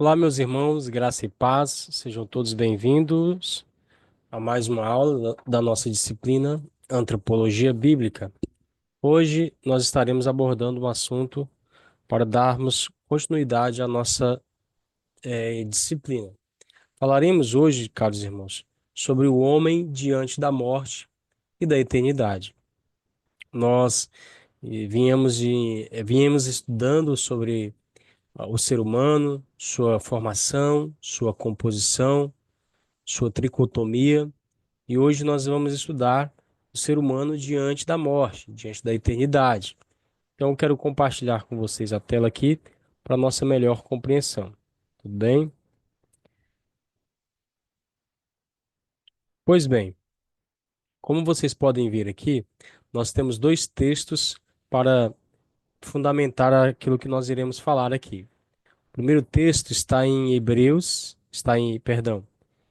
Olá, meus irmãos, graça e paz, sejam todos bem-vindos a mais uma aula da nossa disciplina Antropologia Bíblica. Hoje nós estaremos abordando um assunto para darmos continuidade à nossa disciplina. Falaremos hoje, caros irmãos, sobre o homem diante da morte e da eternidade. Nós viemos estudando sobre o ser humano, sua formação, sua composição, sua tricotomia, e hoje nós vamos estudar o ser humano diante da morte, diante da eternidade. Então, eu quero compartilhar com vocês a tela aqui para nossa melhor compreensão. Tudo bem? Pois bem, como vocês podem ver aqui, nós temos dois textos para fundamentar aquilo que nós iremos falar aqui. O primeiro texto está em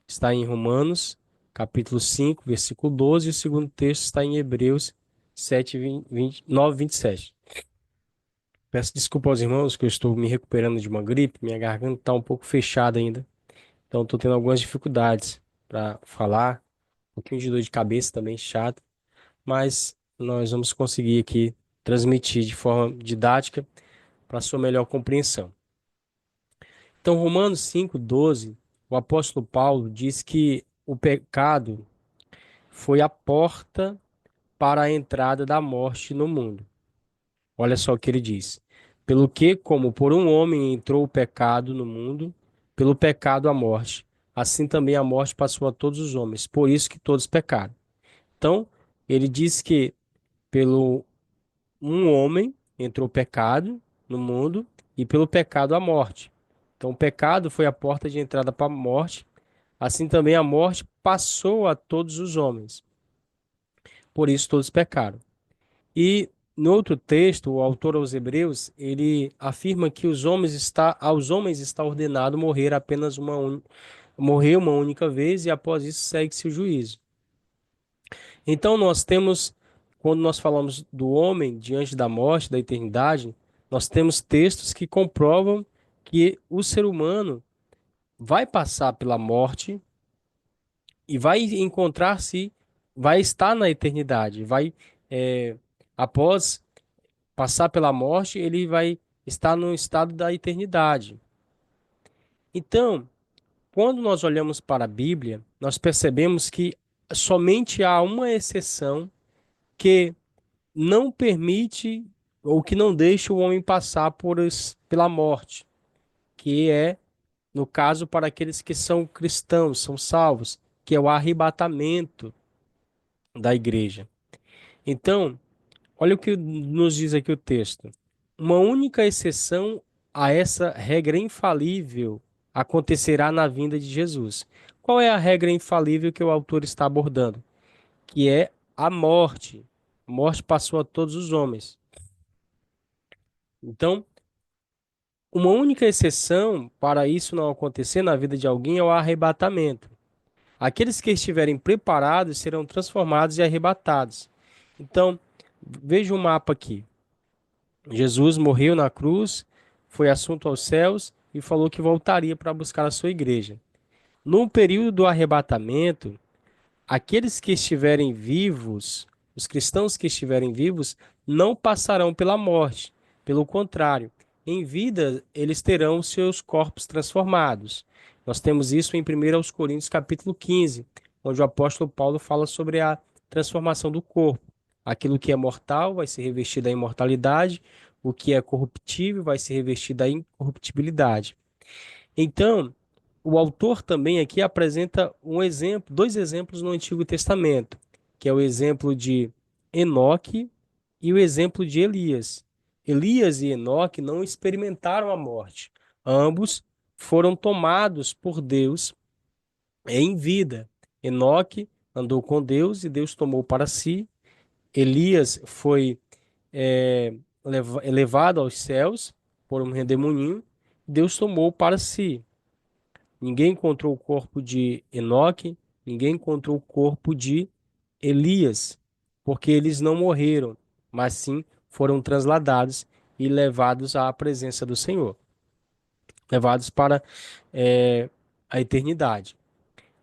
está em Romanos, capítulo 5, versículo 12, e o segundo texto está em Hebreus 7, 20, 9, 27. Peço desculpa aos irmãos que eu estou me recuperando de uma gripe, minha garganta está um pouco fechada ainda, então estou tendo algumas dificuldades para falar, um pouquinho de dor de cabeça também, chato, mas nós vamos conseguir aqui transmitir de forma didática para sua melhor compreensão. Então, Romanos 5, 12, o apóstolo Paulo diz que o pecado foi a porta para a entrada da morte no mundo. Olha só o que ele diz. Pelo que, como por um homem entrou o pecado no mundo, pelo pecado a morte, assim também a morte passou a todos os homens, por isso que todos pecaram. Então, ele diz que pelo um homem entrou o pecado no mundo e pelo pecado a morte. Então, o pecado foi a porta de entrada para a morte, assim também a morte passou a todos os homens, por isso todos pecaram. E no outro texto, o autor aos Hebreus, ele afirma que aos homens está ordenado morrer morrer uma única vez e após isso segue-se o juízo. Então nós temos, quando nós falamos do homem diante da morte, da eternidade, nós temos textos que comprovam que o ser humano vai passar pela morte e vai estar na eternidade, é, após passar pela morte, ele vai estar no estado da eternidade. Então, quando nós olhamos para a Bíblia, nós percebemos que somente há uma exceção que não permite ou que não deixa o homem passar pela morte, que é, no caso, para aqueles que são cristãos, são salvos, que é o arrebatamento da igreja. Então, olha o que nos diz aqui o texto. Uma única exceção a essa regra infalível acontecerá na vinda de Jesus. Qual é a regra infalível que o autor está abordando? Que é a morte. A morte passou a todos os homens. Então, uma única exceção para isso não acontecer na vida de alguém é o arrebatamento. Aqueles que estiverem preparados serão transformados e arrebatados. Então, veja o mapa aqui. Jesus morreu na cruz, foi assunto aos céus e falou que voltaria para buscar a sua igreja. No período do arrebatamento, aqueles que estiverem vivos, os cristãos que estiverem vivos, não passarão pela morte. Pelo contrário, em vida eles terão seus corpos transformados. Nós temos isso em 1 Coríntios capítulo 15, onde o apóstolo Paulo fala sobre a transformação do corpo. Aquilo que é mortal vai se revestir da imortalidade, o que é corruptível vai se revestir da incorruptibilidade. Então, o autor também aqui apresenta dois exemplos no Antigo Testamento, que é o exemplo de Enoque e o exemplo de Elias. Elias e Enoque não experimentaram a morte. Ambos foram tomados por Deus em vida. Enoque andou com Deus e Deus tomou para si. Elias foi elevado aos céus por um redemoinho. Deus tomou para si. Ninguém encontrou o corpo de Enoque, ninguém encontrou o corpo de Elias, porque eles não morreram, mas sim foram transladados e levados à presença do Senhor. levados para é, a eternidade.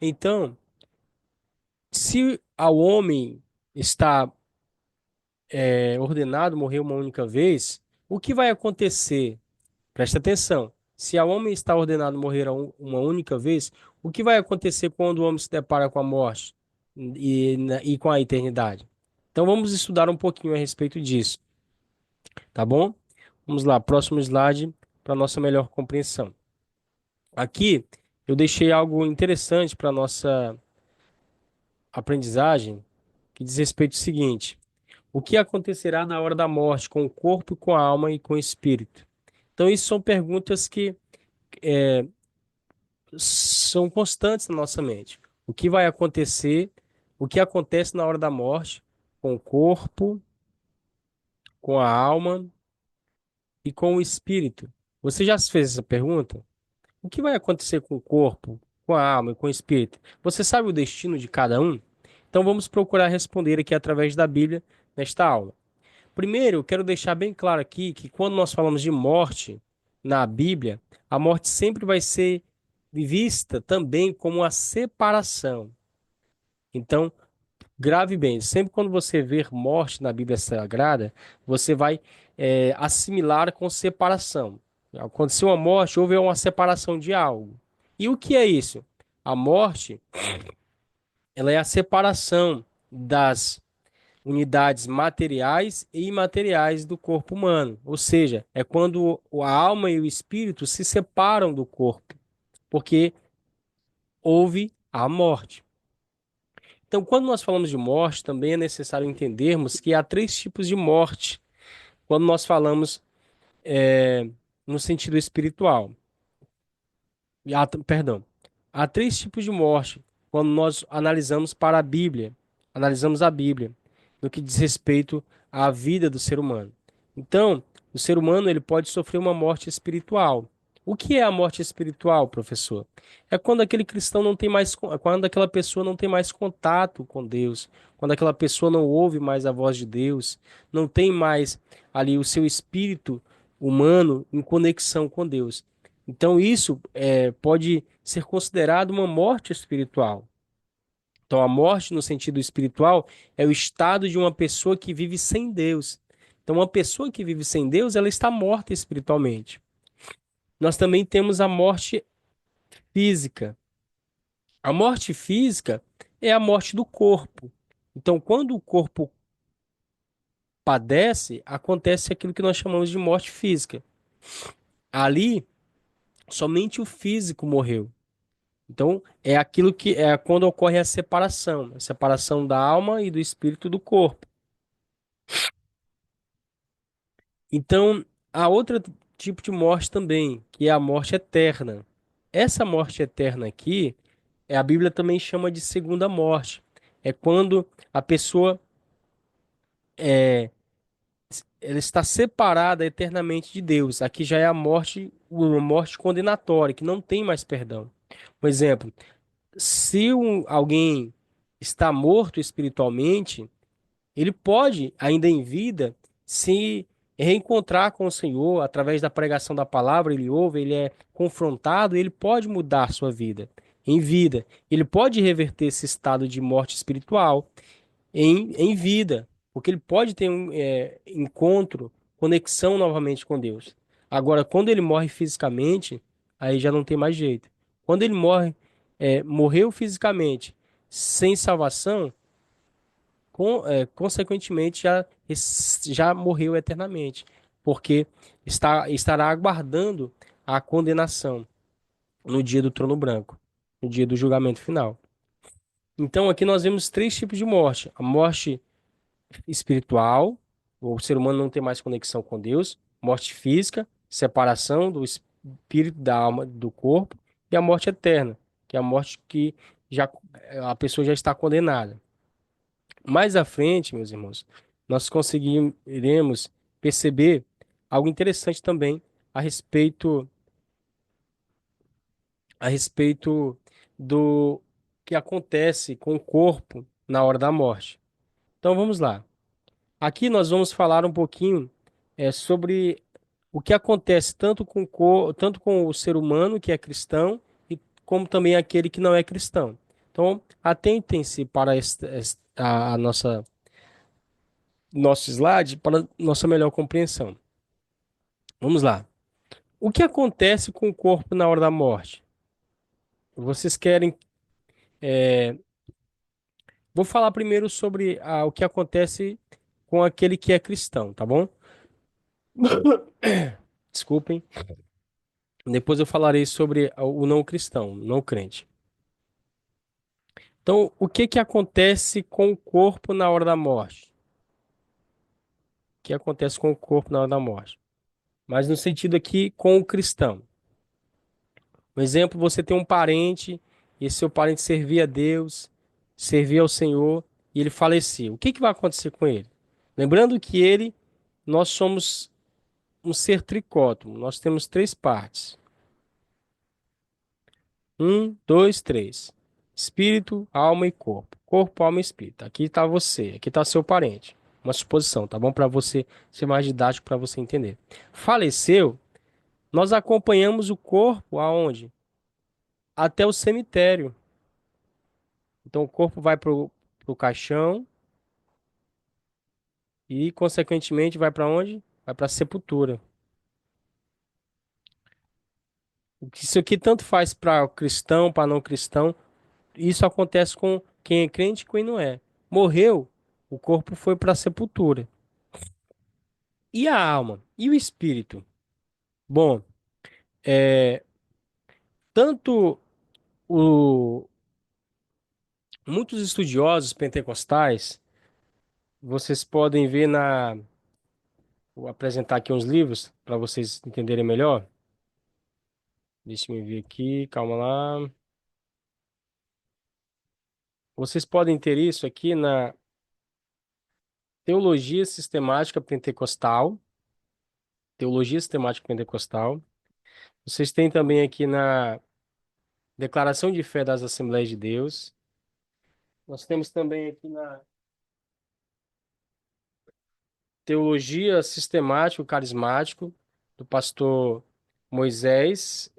Então, se ao homem está ordenado morrer uma única vez, o que vai acontecer? Presta atenção. Se ao homem está ordenado morrer uma única vez, o que vai acontecer quando o homem se depara com a morte e com a eternidade? Então vamos estudar um pouquinho a respeito disso, tá bom? Vamos lá, próximo slide para nossa melhor compreensão. Aqui eu deixei algo interessante para nossa aprendizagem, que diz respeito ao seguinte: o que acontecerá na hora da morte com o corpo, com a alma e com o espírito? Então, isso são perguntas que são constantes na nossa mente. O que vai acontecer? O que acontece na hora da morte com o corpo, com a alma e com o espírito? Você já se fez essa pergunta? O que vai acontecer com o corpo, com a alma e com o espírito? Você sabe o destino de cada um? Então vamos procurar responder aqui através da Bíblia nesta aula. Primeiro, eu quero deixar bem claro aqui que quando nós falamos de morte na Bíblia, a morte sempre vai ser vista também como uma separação. Então, grave bem, sempre quando você ver morte na Bíblia Sagrada, você vai assimilar com separação. Aconteceu uma morte, houve uma separação de algo. E o que é isso? A morte, ela é a separação das unidades materiais e imateriais do corpo humano. Ou seja, é quando a alma e o espírito se separam do corpo, porque houve a morte. Então, quando nós falamos de morte, também é necessário entendermos que há três tipos de morte quando nós falamos no sentido espiritual. Perdão. Há três tipos de morte quando nós analisamos a Bíblia, no que diz respeito à vida do ser humano. Então, o ser humano ele pode sofrer uma morte espiritual. O que é a morte espiritual, professor? É quando aquele cristão não tem mais, quando aquela pessoa não tem mais contato com Deus, quando aquela pessoa não ouve mais a voz de Deus, não tem mais ali o seu espírito humano em conexão com Deus. Então, isso pode ser considerado uma morte espiritual. Então, a morte, no sentido espiritual, é o estado de uma pessoa que vive sem Deus. Então, uma pessoa que vive sem Deus, ela está morta espiritualmente. Nós também temos a morte física. A morte física é a morte do corpo. Então, quando o corpo padece, acontece aquilo que nós chamamos de morte física. Ali, somente o físico morreu. Então, é aquilo que é quando ocorre a separação da alma e do espírito do corpo. Então, há outro tipo de morte também, que é a morte eterna. Essa morte eterna aqui, a Bíblia também chama de segunda morte. É quando a pessoa ela está separada eternamente de Deus. Aqui já é a morte, uma morte condenatória, que não tem mais perdão. Por exemplo, se alguém está morto espiritualmente, ele pode, ainda em vida, se reencontrar com o Senhor através da pregação da palavra, ele ouve, ele é confrontado, ele pode mudar sua vida em vida. Ele pode reverter esse estado de morte espiritual em vida, porque ele pode ter um encontro, conexão novamente com Deus. Agora, quando ele morre fisicamente, aí já não tem mais jeito. Quando ele morreu fisicamente sem salvação, consequentemente já morreu eternamente, porque estará aguardando a condenação no dia do trono branco, no dia do julgamento final. Então aqui nós vemos três tipos de morte: a morte espiritual, o ser humano não tem mais conexão com Deus; morte física, separação do espírito da alma do corpo; e a morte eterna, que é a morte que já a pessoa já está condenada. Mais à frente, meus irmãos, nós conseguiremos perceber algo interessante também a respeito a respeito do que acontece com o corpo na hora da morte. Então vamos lá. Aqui nós vamos falar um pouquinho sobre o que acontece tanto com o ser humano que é cristão e como também aquele que não é cristão. Então, atentem-se para a nosso slide para nossa melhor compreensão. Vamos lá. O que acontece com o corpo na hora da morte? Vocês querem. Vou falar primeiro sobre o que acontece com aquele que é cristão, tá bom? Desculpem. Depois eu falarei sobre o não cristão, não crente. Então, o que que acontece com o corpo na hora da morte? O que acontece com o corpo na hora da morte? Mas no sentido aqui com o cristão. Um exemplo, você tem um parente, e esse seu parente servia a Deus, servia ao Senhor, e ele faleceu. O que que vai acontecer com ele? Lembrando que nós somos um ser tricótomo, nós temos três partes. Um, dois, três. Espírito, alma e corpo. Corpo, alma e espírito. Aqui está você, aqui está seu parente. Uma suposição, tá bom? Para você ser mais didático, para você entender. Faleceu, nós acompanhamos o corpo aonde? Até o cemitério. Então o corpo vai para o caixão e, consequentemente, vai para onde? Vai para a sepultura. Isso aqui tanto faz para cristão, para não cristão. Isso acontece com quem é crente e quem não é. Morreu, o corpo foi para a sepultura. E a alma? E o espírito? Bom, é, tanto o, muitos estudiosos pentecostais, vocês podem ver vou apresentar aqui uns livros para vocês entenderem melhor. Deixa eu ver aqui, calma lá. Vocês podem ter isso aqui na Teologia Sistemática Pentecostal. Teologia Sistemática Pentecostal. Vocês têm também aqui na Declaração de Fé das Assembleias de Deus. Nós temos também aqui na Teologia Sistemático Carismático, do pastor Moisés,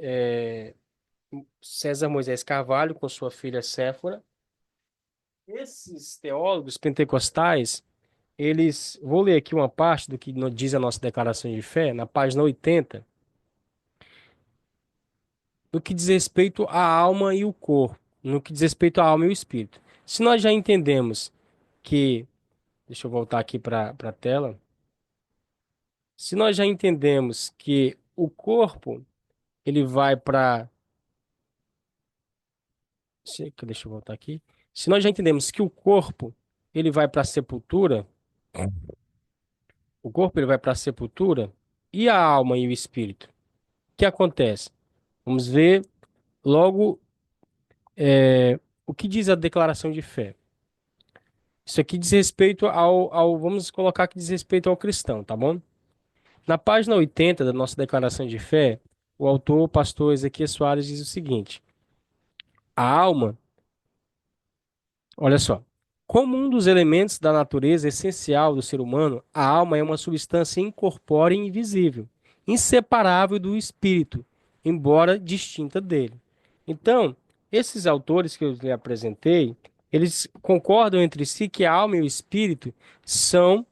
César Moisés Carvalho, com sua filha Séfora. Esses teólogos pentecostais, vou ler aqui uma parte do que diz a nossa declaração de fé, na página 80, no que diz respeito à alma e o corpo, no que diz respeito à alma e o espírito. Se nós já entendemos que, deixa eu voltar aqui para a tela, se nós já entendemos que o corpo ele vai para, deixa eu voltar aqui. Se nós já entendemos que o corpo ele vai para a sepultura, o corpo ele vai para a sepultura e a alma e o espírito, o que acontece? Vamos ver logo o que diz a declaração de fé. Isso aqui diz respeito vamos colocar que diz respeito ao cristão, tá bom? Na página 80 da nossa declaração de fé, o autor, o pastor Ezequiel Soares, diz o seguinte: a alma, olha só, como um dos elementos da natureza essencial do ser humano, a alma é uma substância incorpórea e invisível, inseparável do espírito, embora distinta dele. Então, esses autores que eu lhe apresentei, eles concordam entre si que a alma e o espírito são,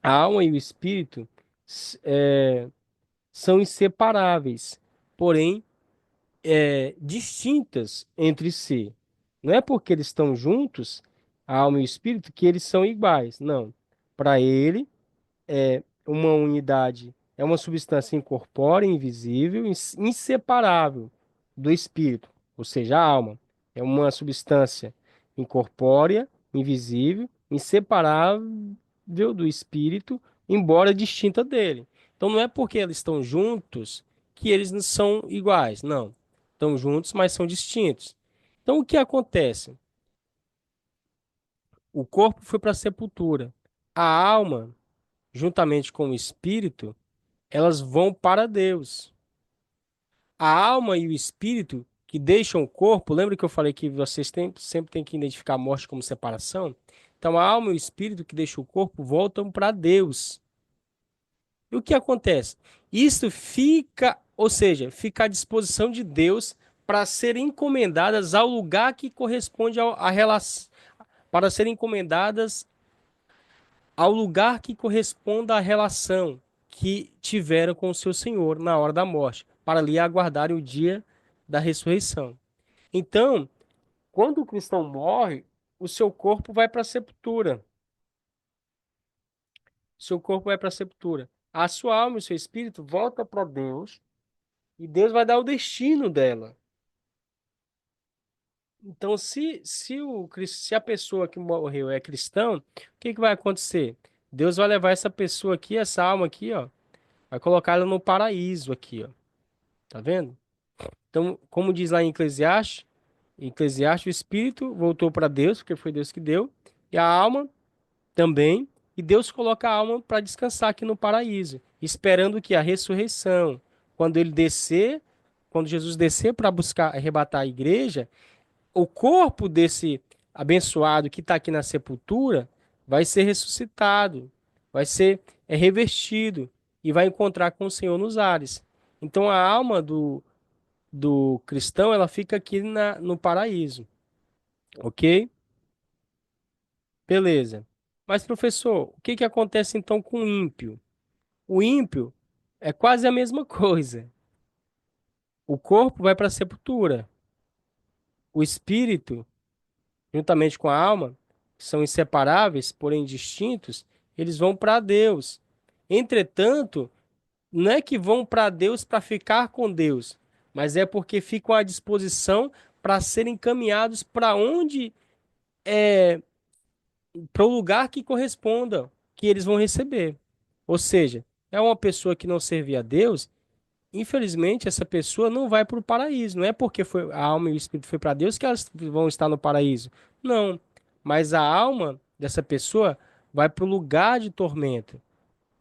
a alma e o espírito são inseparáveis, porém distintas entre si. Não é porque eles estão juntos, a alma e o espírito, que eles são iguais. Não. Para ele, uma unidade é uma substância incorpórea, invisível, inseparável do espírito, ou seja, a alma. É uma substância incorpórea, invisível, inseparável do espírito, embora distinta dele. Então não é porque eles estão juntos que eles não são iguais, não. Estão juntos, mas são distintos. Então o que acontece? O corpo foi para a sepultura. A alma, juntamente com o espírito, elas vão para Deus. A alma e o espírito que deixam o corpo, lembra que eu falei que sempre têm que identificar a morte como separação? Então, a alma e o espírito que deixam o corpo voltam para Deus. E o que acontece? Isso fica, ou seja, fica à disposição de Deus para serem encomendadas ao lugar que corresponde à relação, para serem encomendadas ao lugar que corresponda à relação que tiveram com o seu Senhor na hora da morte, para ali aguardarem o dia da ressurreição. Então, quando o cristão morre, o seu corpo vai para a sepultura. Seu corpo vai para a sepultura. A sua alma e o seu espírito volta para Deus e Deus vai dar o destino dela. Então, se a pessoa que morreu é cristão, o que que vai acontecer? Deus vai levar essa pessoa aqui, essa alma aqui, ó, vai colocar ela no paraíso aqui, ó. Tá vendo? Então, como diz lá em Eclesiastes, o espírito voltou para Deus, porque foi Deus que deu, e a alma também, e Deus coloca a alma para descansar aqui no paraíso, esperando que a ressurreição, quando ele descer, quando Jesus descer para buscar arrebatar a igreja, o corpo desse abençoado que está aqui na sepultura vai ser ressuscitado, vai ser revestido e vai encontrar com o Senhor nos ares. Então a alma do cristão ela fica aqui no paraíso, ok? Beleza. Mas professor, o que que acontece então com o ímpio? O ímpio é quase a mesma coisa. O corpo vai para a sepultura, o espírito juntamente com a alma, que são inseparáveis, porém distintos, eles vão para Deus. Entretanto, não é que vão para Deus para ficar com Deus, mas é porque ficam à disposição para serem encaminhados para onde para o lugar que corresponda, que eles vão receber. Ou seja, é uma pessoa que não servia a Deus. Infelizmente, essa pessoa não vai para o paraíso. Não é porque a alma e o espírito foi para Deus que elas vão estar no paraíso. Não. Mas a alma dessa pessoa vai para o lugar de tormento.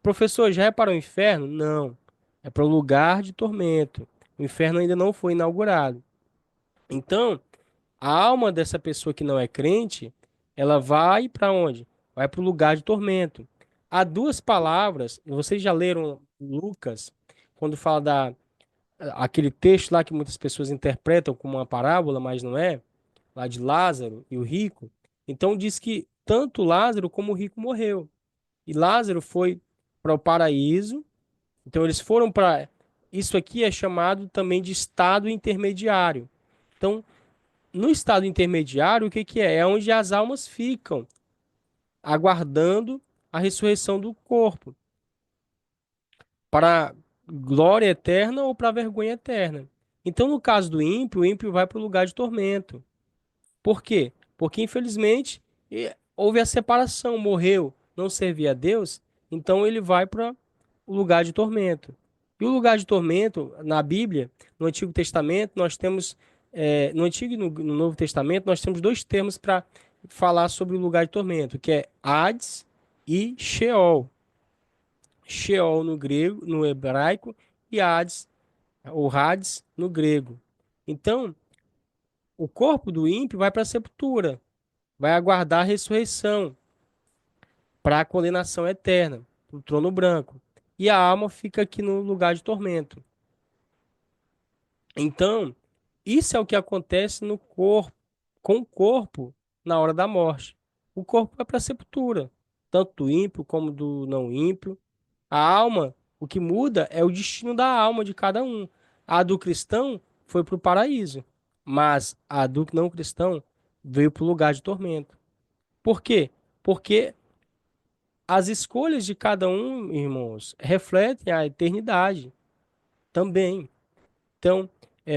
Professor, já é para o inferno? Não. É para o lugar de tormento. O inferno ainda não foi inaugurado. Então, a alma dessa pessoa que não é crente, ela vai para onde? Vai para o lugar de tormento. Há duas palavras, vocês já leram Lucas, quando fala aquele texto lá que muitas pessoas interpretam como uma parábola, mas não é, lá de Lázaro e o rico. Então diz que tanto Lázaro como o rico morreu. E Lázaro foi para o paraíso. Então eles foram para isso aqui é chamado também de estado intermediário. Então, no estado intermediário, o que que é? É onde as almas ficam, aguardando a ressurreição do corpo, para glória eterna ou para vergonha eterna. Então, no caso do ímpio, o ímpio vai para o lugar de tormento. Por quê? Porque, infelizmente, houve a separação, morreu, não servia a Deus, então ele vai para o lugar de tormento. E o lugar de tormento, na Bíblia, no Antigo Testamento, nós temos, no Antigo e no Novo Testamento, nós temos dois termos para falar sobre o lugar de tormento, que é Hades e Sheol. Sheol no grego, no hebraico, e Hades, ou Hades no grego. Então, o corpo do ímpio vai para a sepultura, vai aguardar a ressurreição para a condenação eterna, para o trono branco. E a alma fica aqui no lugar de tormento. Então, isso é o que acontece no corpo, com o corpo na hora da morte. O corpo vai para a sepultura, tanto do ímpio como do não ímpio. A alma, o que muda é o destino da alma de cada um. A do cristão foi para o paraíso, mas a do não cristão veio para o lugar de tormento. Por quê? Porque as escolhas de cada um, irmãos, refletem a eternidade também. Então,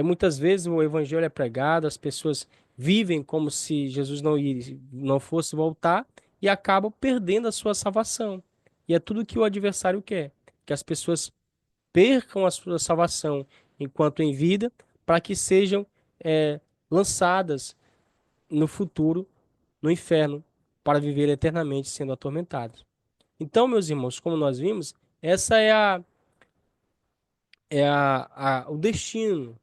muitas vezes o evangelho é pregado, as pessoas vivem como se Jesus não fosse voltar e acabam perdendo a sua salvação. E é tudo que o adversário quer, que as pessoas percam a sua salvação enquanto em vida, para que sejam lançadas no futuro no inferno para viver eternamente sendo atormentadas. Então, meus irmãos, como nós vimos, essa o destino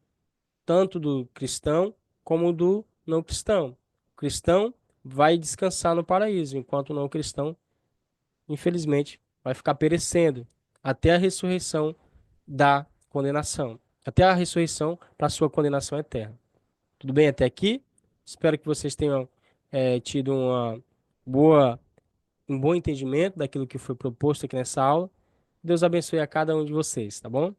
tanto do cristão como do não cristão. O cristão vai descansar no paraíso, enquanto o não cristão, infelizmente, vai ficar perecendo até a ressurreição da condenação, até a ressurreição para a sua condenação eterna. Tudo bem até aqui? Espero que vocês tenham tido boa, um bom entendimento daquilo que foi proposto aqui nessa aula. Deus abençoe a cada um de vocês, tá bom?